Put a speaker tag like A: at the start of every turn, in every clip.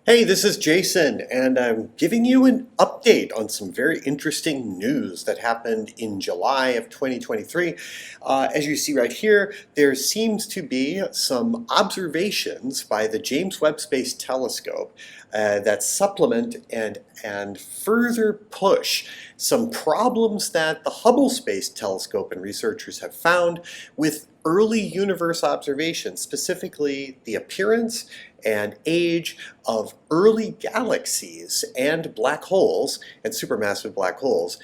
A: Hey, this is Jason, and I'm giving you an update on some very interesting news that happened in July of 2023. As you see right here, there seems to be some observations by the James Webb Space Telescope that supplement and further push some problems that the Hubble Space Telescope and researchers have found with early universe observations, specifically the appearance and age of early galaxies and black holes and supermassive black holes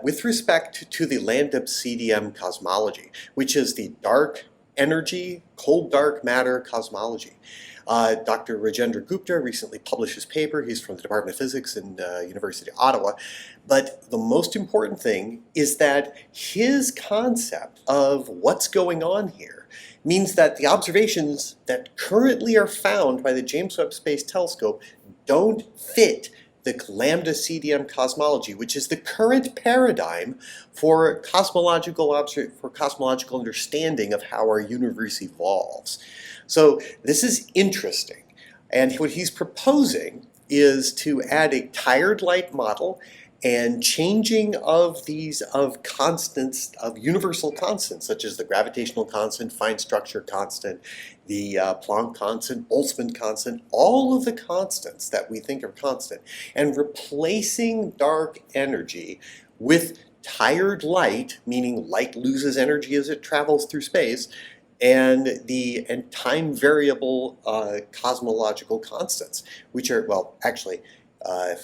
A: with respect to the Lambda-CDM cosmology, which is the dark energy, cold dark matter cosmology. Dr. Rajendra Gupta recently published his paper. He's from the Department of Physics in University of Ottawa. But the most important thing is that his concept of what's going on here means that the observations that currently are found by the James Webb Space Telescope don't fit the Lambda-CDM cosmology, which is the current paradigm for cosmological understanding of how our universe evolves. So this is interesting. And what he's proposing is to add a tired light model and changing of constants, of universal constants, such as the gravitational constant, fine structure constant, the Planck constant, Boltzmann constant, all of the constants that we think are constant, and replacing dark energy with tired light, meaning light loses energy as it travels through space, and time variable cosmological constants, which are, well, actually,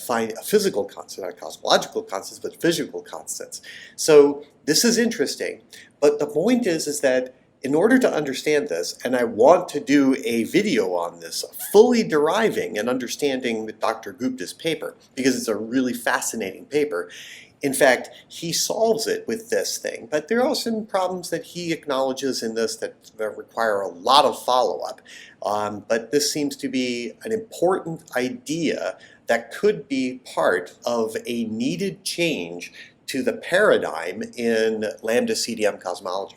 A: find a physical constant, not cosmological constants, but physical constants. So this is interesting, but the point is that in order to understand this, and I want to do a video on this, fully deriving and understanding Dr. Gupta's paper, because it's a really fascinating paper. In fact, he solves it with this thing, but there are some problems that he acknowledges in this that require a lot of follow-up. But this seems to be an important idea that could be part of a needed change to the paradigm in Lambda-CDM cosmology.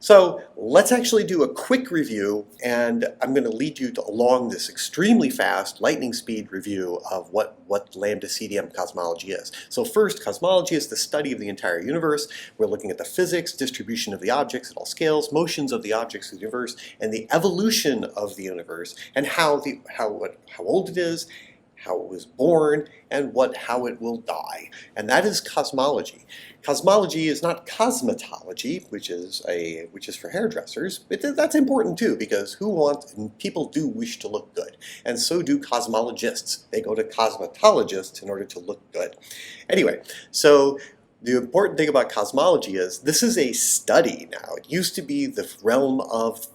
A: So let's actually do a quick review, and I'm going to lead you along this extremely fast lightning speed review of what Lambda-CDM cosmology is. So first, cosmology is the study of the entire universe. We're looking at the physics, distribution of the objects at all scales, motions of the objects of the universe, and the evolution of the universe, and how old it is, how it was born, and how it will die. And that is cosmology. Cosmology is not cosmetology, which is for hairdressers. That's important too, because people do wish to look good, and so do cosmologists. They go to cosmetologists in order to look good. Anyway, so the important thing about cosmology is this is a study now. It used to be the realm of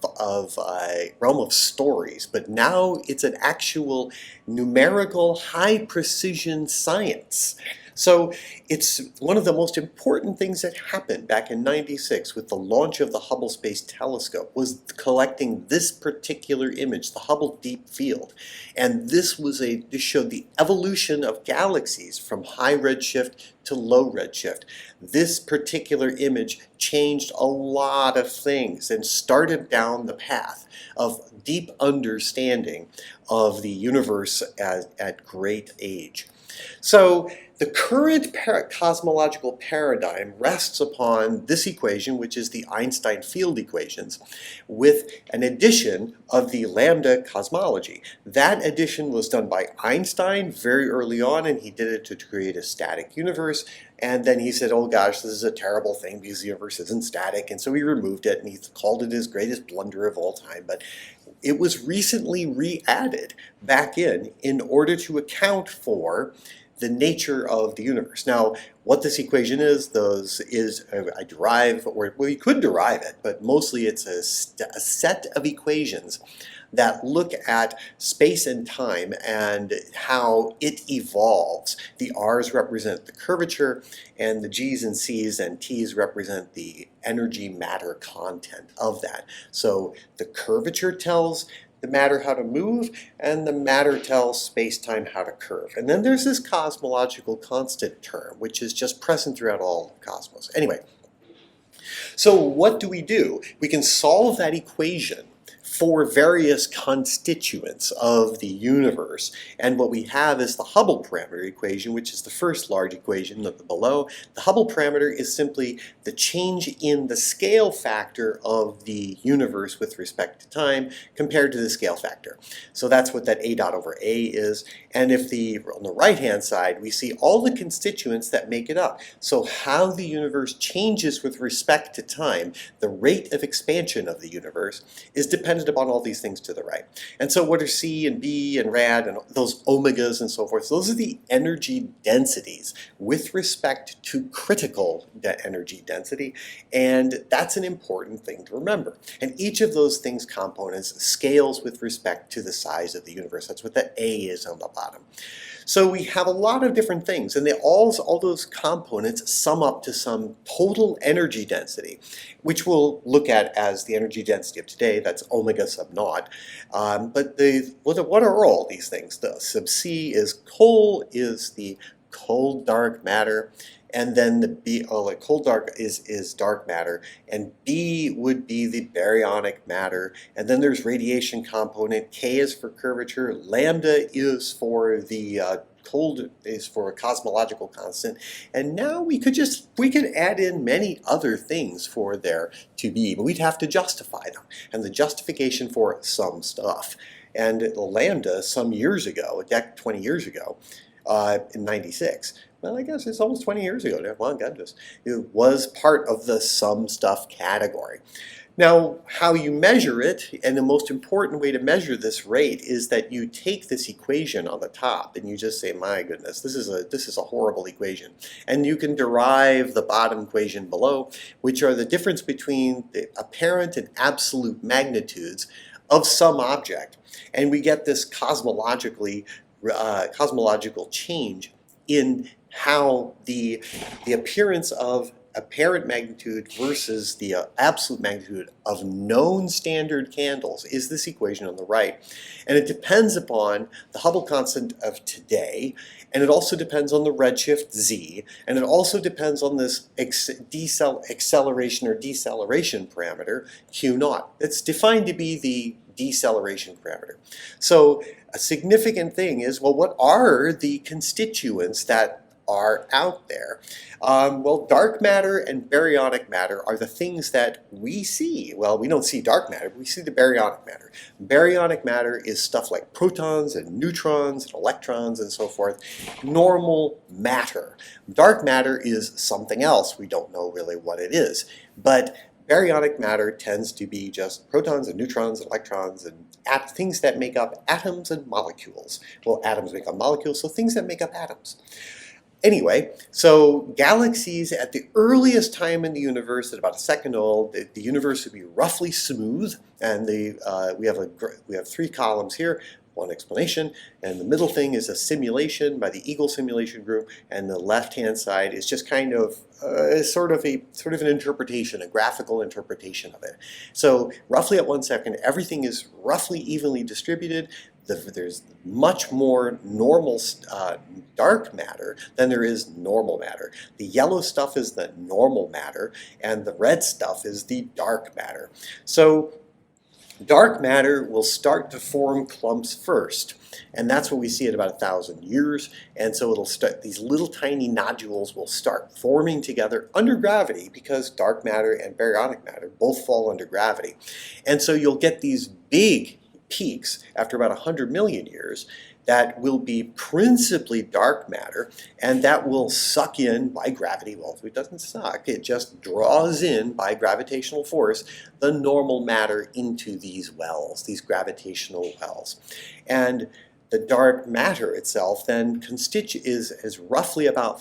A: stories, but now it's an actual numerical, high precision science. So it's one of the most important things that happened back in '96 with the launch of the Hubble Space Telescope was collecting this particular image, the Hubble Deep Field. And this showed the evolution of galaxies from high redshift to low redshift. This particular image changed a lot of things and started down the path of deep understanding of the universe at great age. So the current cosmological paradigm rests upon this equation, which is the Einstein field equations, with an addition of the lambda cosmology. That addition was done by Einstein very early on, and he did it to create a static universe. And then he said, oh gosh, this is a terrible thing because the universe isn't static. And so he removed it, and he called it his greatest blunder of all time. But it was recently re-added back in order to account for the nature of the universe. Now, what this equation is, you could derive it, but mostly it's a set of equations that look at space and time and how it evolves. The R's represent the curvature, and the G's and C's and T's represent the energy matter content of that. So the curvature tells the matter how to move, and the matter tells space-time how to curve. And then there's this cosmological constant term, which is just present throughout all of cosmos. Anyway, so what do? We can solve that equation for various constituents of the universe. And what we have is the Hubble parameter equation, which is the first large equation below. The Hubble parameter is simply the change in the scale factor of the universe with respect to time compared to the scale factor. So that's what that A dot over A is. And if on the right-hand side, we see all the constituents that make it up. So how the universe changes with respect to time, the rate of expansion of the universe, is dependent upon all these things to the right. And so what are C and B and rad and those omegas and so forth? Those are the energy densities with respect to critical energy density. And that's an important thing to remember. And each of those things, components, scales with respect to the size of the universe. That's what the A is on the bottom. So we have a lot of different things, and all those components sum up to some total energy density, which we'll look at as the energy density of today. That's omega sub naught. But what are all these things? The sub C is the cold dark matter. And then the B, like cold dark is dark matter, and B would be the baryonic matter. And then there's radiation component. K is for curvature. Lambda is for the cold is for a cosmological constant. And now we could add in many other things for there to be, but we'd have to justify them. And the justification for some stuff. And lambda some years ago, 20 years ago, in 96. Well, I guess it's almost 20 years ago now. Well, goodness. It was part of the some stuff category. Now, how you measure it, and the most important way to measure this rate, is that you take this equation on the top and you just say, my goodness, this is a horrible equation. And you can derive the bottom equation below, which are the difference between the apparent and absolute magnitudes of some object. And we get this cosmological change in how the appearance of apparent magnitude versus the absolute magnitude of known standard candles is this equation on the right. And it depends upon the Hubble constant of today, and it also depends on the redshift z, and it also depends on this acceleration or deceleration parameter, q naught. It's defined to be the deceleration parameter. So a significant thing is, well, what are the constituents that are out there? Well, dark matter and baryonic matter are the things that we see. Well, we don't see dark matter, we see the baryonic matter. Baryonic matter is stuff like protons and neutrons and electrons and so forth. Normal matter. Dark matter is something else. We don't know really what it is. But baryonic matter tends to be just protons and neutrons and electrons and things that make up atoms and molecules. Well, atoms make up molecules, so things that make up atoms. Anyway, so galaxies at the earliest time in the universe, at about a second old, the universe would be roughly smooth, and we have three columns here. One explanation, and the middle thing is a simulation by the Eagle Simulation Group, and the left-hand side is just kind of sort of an interpretation, a graphical interpretation of it. So roughly at 1 second, everything is roughly evenly distributed. There's much more normal dark matter than there is normal matter. The yellow stuff is the normal matter, and the red stuff is the dark matter. So dark matter will start to form clumps first, and that's what we see at about 1,000 years. And so it'll start, these little tiny nodules will start forming together under gravity, because dark matter and baryonic matter both fall under gravity. And so you'll get these big peaks after about 100 million years that will be principally dark matter, and that will suck in by gravity. Well, it doesn't suck, it just draws in by gravitational force the normal matter into these wells, these gravitational wells. And the dark matter itself then is roughly about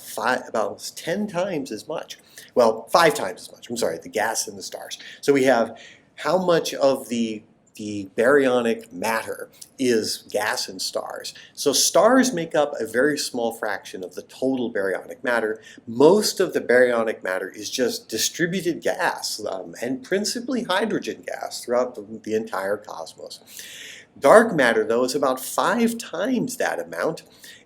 A: 10 times as much. Well, 5 times as much, I'm sorry, the gas and the stars. So we have how much of the baryonic matter is gas and stars. So stars make up a very small fraction of the total baryonic matter. Most of the baryonic matter is just distributed gas, and principally hydrogen gas throughout the entire cosmos. Dark matter, though, is about 5 times that amount,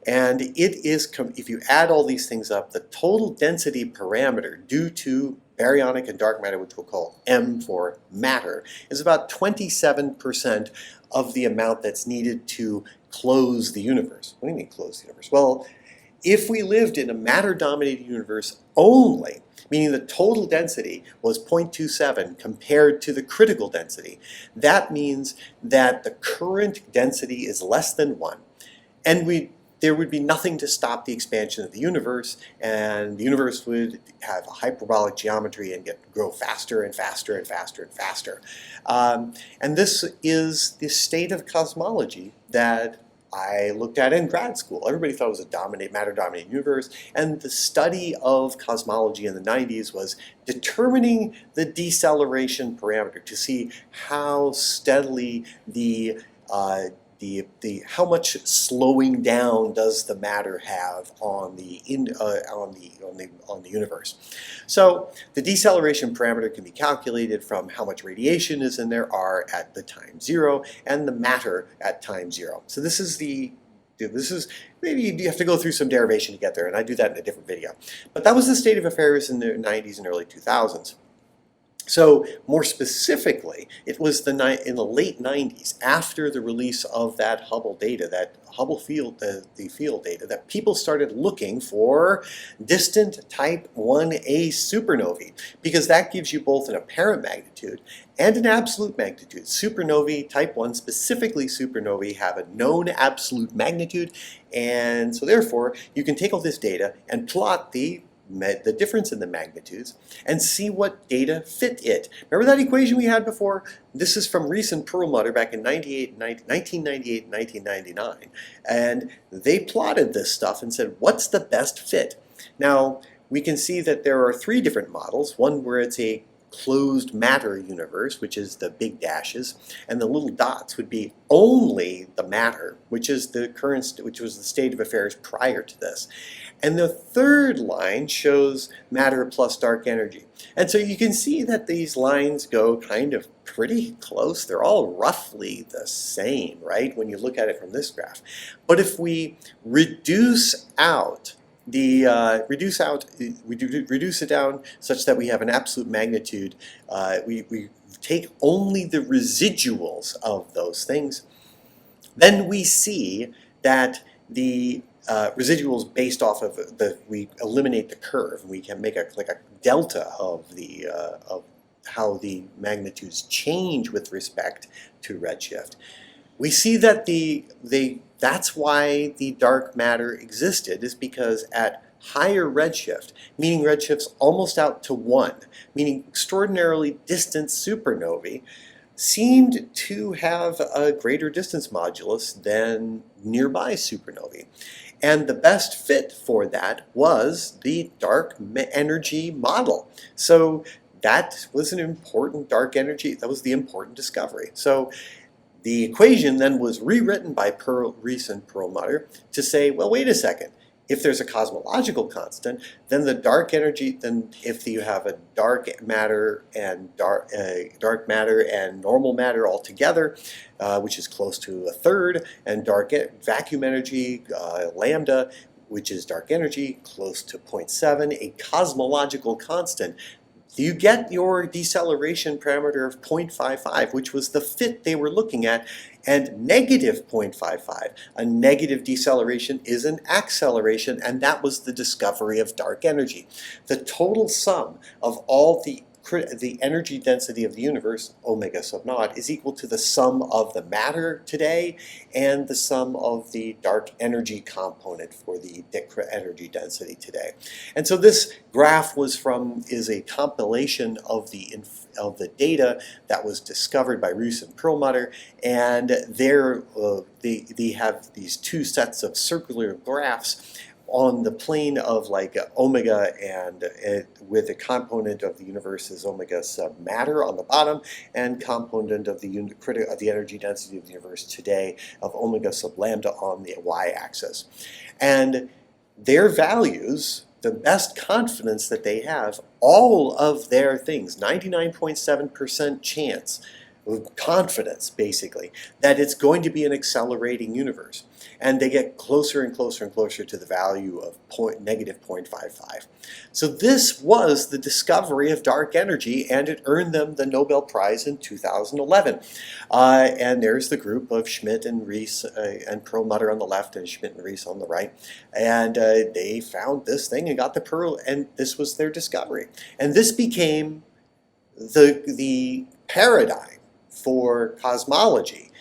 A: and it is, if you add all these things up, the total density parameter due to baryonic and dark matter, which we'll call M for matter, is about 27% of the amount that's needed to close the universe. What do you mean close the universe? Well, if we lived in a matter-dominated universe only, meaning the total density was 0.27 compared to the critical density, that means that the current density is less than 1. And there would be nothing to stop the expansion of the universe, and the universe would have a hyperbolic geometry and grow faster and faster and faster and faster. And this is the state of cosmology that I looked at in grad school. Everybody thought it was a matter-dominated universe, and the study of cosmology in the 90s was determining the deceleration parameter to see how steadily how much slowing down does the matter have on the universe. So the deceleration parameter can be calculated from how much radiation is in there, R at the time 0, and the matter at time 0. So this is maybe you have to go through some derivation to get there, and I do that in a different video. But that was the state of affairs in the 90s and early 2000s. So more specifically, it was in the late 90s, after the release of that Hubble data, that Hubble field, the field data, that people started looking for distant type 1a supernovae, because that gives you both an apparent magnitude and an absolute magnitude. Supernovae, type 1, specifically supernovae, have a known absolute magnitude, and so therefore you can take all this data and plot the difference in the magnitudes and see what data fit it. Remember that equation we had before? This is from Rees and Perlmutter back in 1998 and 1999. And they plotted this stuff and said, what's the best fit? Now, we can see that there are 3 different models. One where it's a closed matter universe, which is the big dashes, and the little dots would be only the matter, which was the state of affairs prior to this. And the third line shows matter plus dark energy. And so you can see that these lines go kind of pretty close. They're all roughly the same, right, when you look at it from this graph. But if we reduce it down such that we have an absolute magnitude, we take only the residuals of those things, then we see that the residuals based off of we eliminate the curve. We can make a delta of how the magnitudes change with respect to redshift. We see that that's why the dark matter existed, is because at higher redshift, meaning redshifts almost out to 1, meaning extraordinarily distant supernovae, seemed to have a greater distance modulus than nearby supernovae. And the best fit for that was the dark energy model. So that was an important dark energy, that was the important discovery. So the equation then was rewritten by Rees and Perlmutter to say, well, wait a second. If there's a cosmological constant, then the dark energy, then if you have a dark matter and normal matter all together, which is close to a third, and vacuum energy, lambda, which is dark energy, close to 0.7, a cosmological constant, you get your deceleration parameter of 0.55, which was the fit they were looking at, and negative 0.55. A negative deceleration is an acceleration, and that was the discovery of dark energy. The total sum of all the energy density of the universe, omega sub naught, is equal to the sum of the matter today and the sum of the dark energy component for the energy density today. And so this graph is a compilation of the data that was discovered by Rees and Perlmutter, and they have these 2 sets of circular graphs on the plane of like omega, and with a component of the universe is omega sub matter on the bottom, and component of the energy density of the universe today of omega sub lambda on the y-axis. And their values, the best confidence that they have, all of their things, 99.7% chance confidence, basically, that it's going to be an accelerating universe. And they get closer and closer and closer to the value of negative 0.55. So this was the discovery of dark energy, and it earned them the Nobel Prize in 2011. And there's the group of Schmidt and Rees and Perlmutter on the left and Schmidt and Rees on the right. And they found this thing and got the pearl, and this was their discovery. And this became the paradigm for cosmology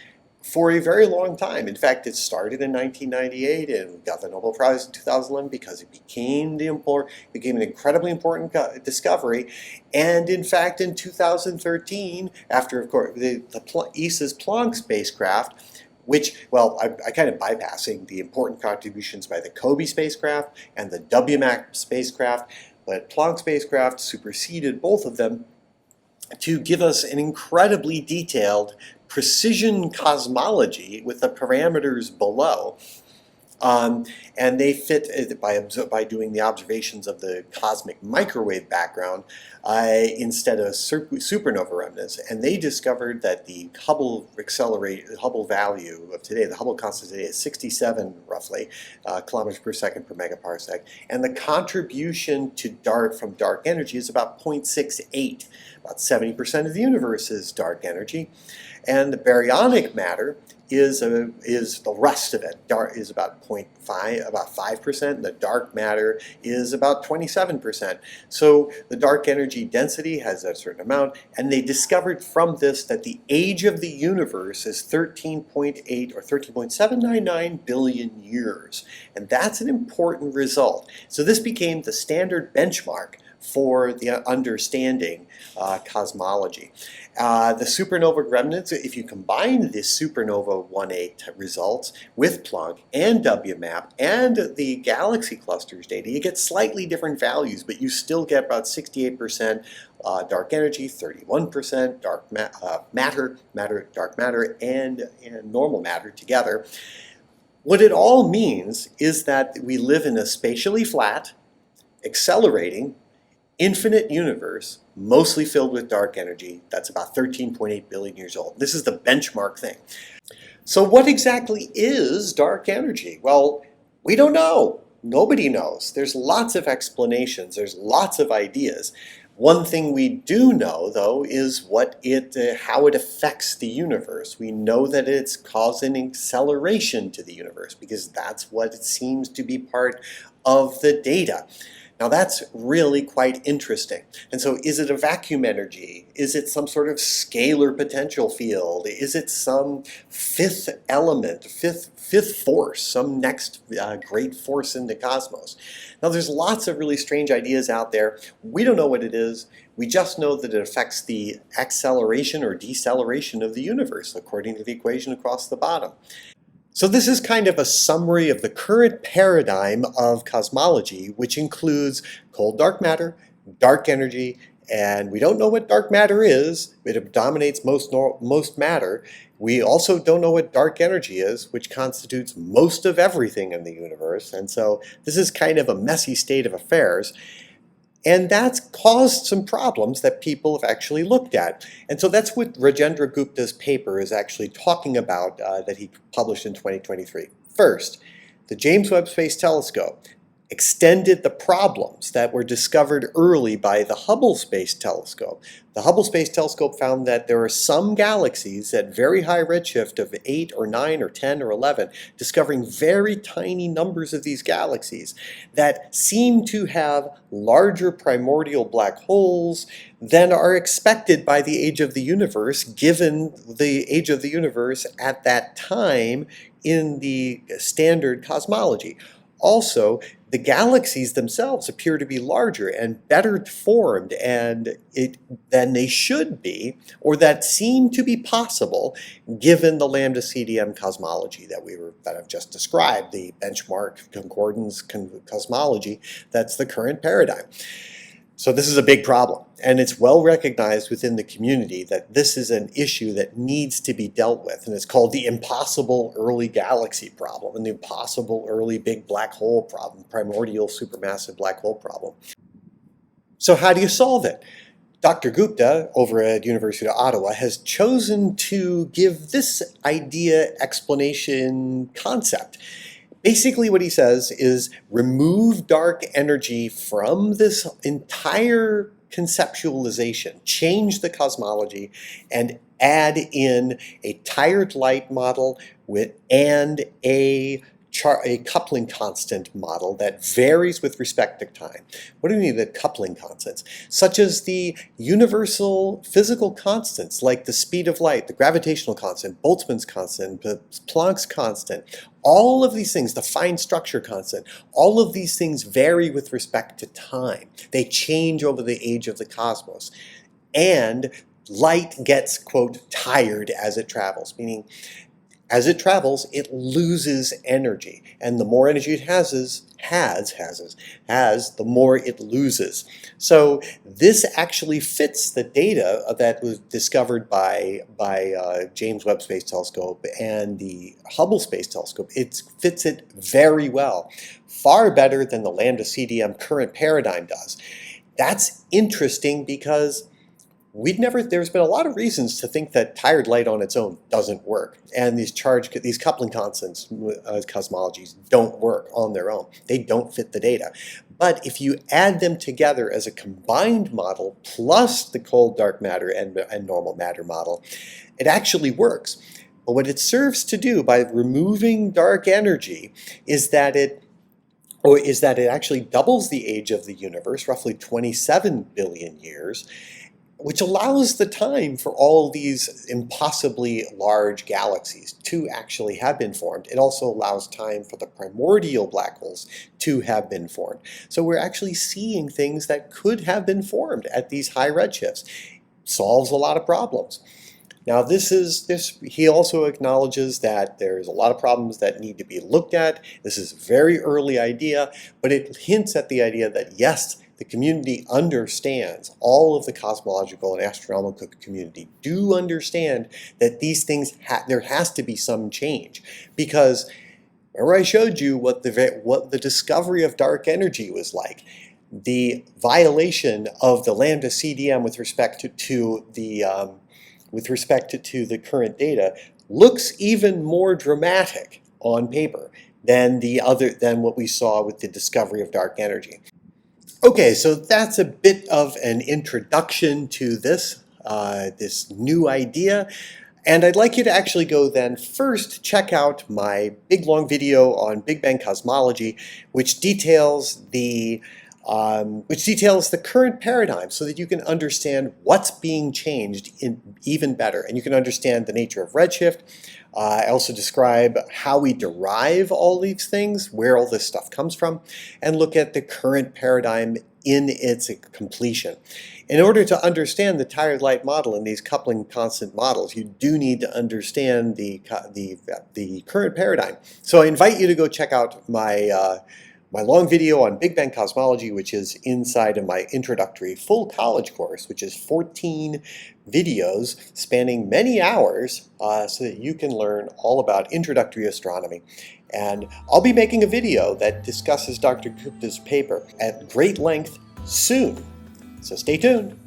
A: for a very long time. In fact, it started in 1998 and got the Nobel Prize in 2011 because it became an incredibly important discovery. And in fact, in 2013, after, of course, the ESA's Planck spacecraft, which, well, I kind of bypassing the important contributions by the COBE spacecraft and the WMAP spacecraft, but Planck spacecraft superseded both of them to give us an incredibly detailed precision cosmology with the parameters below. And they fit by doing the observations of the cosmic microwave background instead of supernova remnants. And they discovered that the Hubble value of today, the Hubble constant today, is 67 roughly kilometers per second per megaparsec, and the contribution to from dark energy is about 0.68. About 70% of the universe is dark energy, and the baryonic matter is the rest of it. Dark is about 5%, and the dark matter is about 27%. So the dark energy density has a certain amount, and they discovered from this that the age of the universe is 13.8 or 13.799 billion years, and that's an important result. So this became the standard benchmark for the understanding cosmology. The supernova remnants, if you combine the supernova 1A results with Planck and WMAP and the galaxy clusters data, you get slightly different values, but you still get about 68% dark energy, 31% dark dark matter, and normal matter together. What it all means is that we live in a spatially flat, accelerating, infinite universe, mostly filled with dark energy, that's about 13.8 billion years old. This is the benchmark thing. So what exactly is dark energy? Well, we don't know. Nobody knows. There's lots of explanations. There's lots of ideas. One thing we do know, though, is how it affects the universe. We know that it's causing acceleration to the universe because that's what it seems to be part of the data. Now that's really quite interesting. And so is it a vacuum energy? Is it some sort of scalar potential field? Is it some fifth element, fifth force, some next great force in the cosmos? Now there's lots of really strange ideas out there. We don't know what it is. We just know that it affects the acceleration or deceleration of the universe according to the equation across the bottom. So this is kind of a summary of the current paradigm of cosmology, which includes cold dark matter, dark energy, and we don't know what dark matter is. It dominates most matter. We also don't know what dark energy is, which constitutes most of everything in the universe. And so this is kind of a messy state of affairs. And that's caused some problems that people have actually looked at. And so that's what Rajendra Gupta's paper is actually talking about that he published in 2023. First, the James Webb Space Telescope extended the problems that were discovered early by the Hubble Space Telescope. The Hubble Space Telescope found that there are some galaxies at very high redshift of 8 or 9 or 10 or 11, discovering very tiny numbers of these galaxies that seem to have larger primordial black holes than are expected by the age of the universe, given the age of the universe at that time in the standard cosmology. Also, the galaxies themselves appear to be larger and better formed than they should be, or that seem to be possible, given the Lambda-CDM cosmology that I've just described, the benchmark concordance cosmology that's the current paradigm. So this is a big problem, and it's well recognized within the community that this is an issue that needs to be dealt with, and it's called the impossible early galaxy problem and the impossible early big black hole problem, primordial supermassive black hole problem. So how do you solve it? Dr. Gupta over at University of Ottawa has chosen to give this idea explanation concept. Basically what he says is remove dark energy from this entire conceptualization, change the cosmology, and add in a tired light model and a coupling constant model that varies with respect to time. What do we mean the coupling constants? Such as the universal physical constants like the speed of light, the gravitational constant, Boltzmann's constant, Planck's constant. All of these things, the fine structure constant, all of these things vary with respect to time. They change over the age of the cosmos. And light gets, quote, tired as it travels, meaning as it travels, it loses energy. And the more energy it has, the more it loses. So this actually fits the data that was discovered by James Webb Space Telescope and the Hubble Space Telescope. It fits it very well, far better than the Lambda-CDM current paradigm does. That's interesting because there's been a lot of reasons to think that tired light on its own doesn't work. And these coupling constants, cosmologies, don't work on their own. They don't fit the data. But if you add them together as a combined model, plus the cold dark matter and normal matter model, it actually works. But what it serves to do by removing dark energy is that it actually doubles the age of the universe, roughly 27 billion years, which allows the time for all these impossibly large galaxies to actually have been formed. It also allows time for the primordial black holes to have been formed. So we're actually seeing things that could have been formed at these high redshifts. Solves a lot of problems. Now he also acknowledges that there's a lot of problems that need to be looked at. This is a very early idea, but it hints at the idea that yes, the community understands, all of the cosmological and astronomical community do understand that these things, there has to be some change. Because remember I showed you what the discovery of dark energy was like. The violation of the Lambda-CDM with respect to the current data looks even more dramatic on paper than what we saw with the discovery of dark energy. Okay, so that's a bit of an introduction to this new idea. And I'd like you to actually go then first check out my big long video on Big Bang cosmology, which details the current paradigm so that you can understand what's being changed even better. And you can understand the nature of redshift. I also describe how we derive all these things, where all this stuff comes from, and look at the current paradigm in its completion. In order to understand the tired light model and these coupling constant models, you do need to understand the current paradigm. So I invite you to go check out my long video on Big Bang cosmology, which is inside of my introductory full college course, which is 14 videos spanning many hours so that you can learn all about introductory astronomy. And I'll be making a video that discusses Dr. Gupta's paper at great length soon. So stay tuned.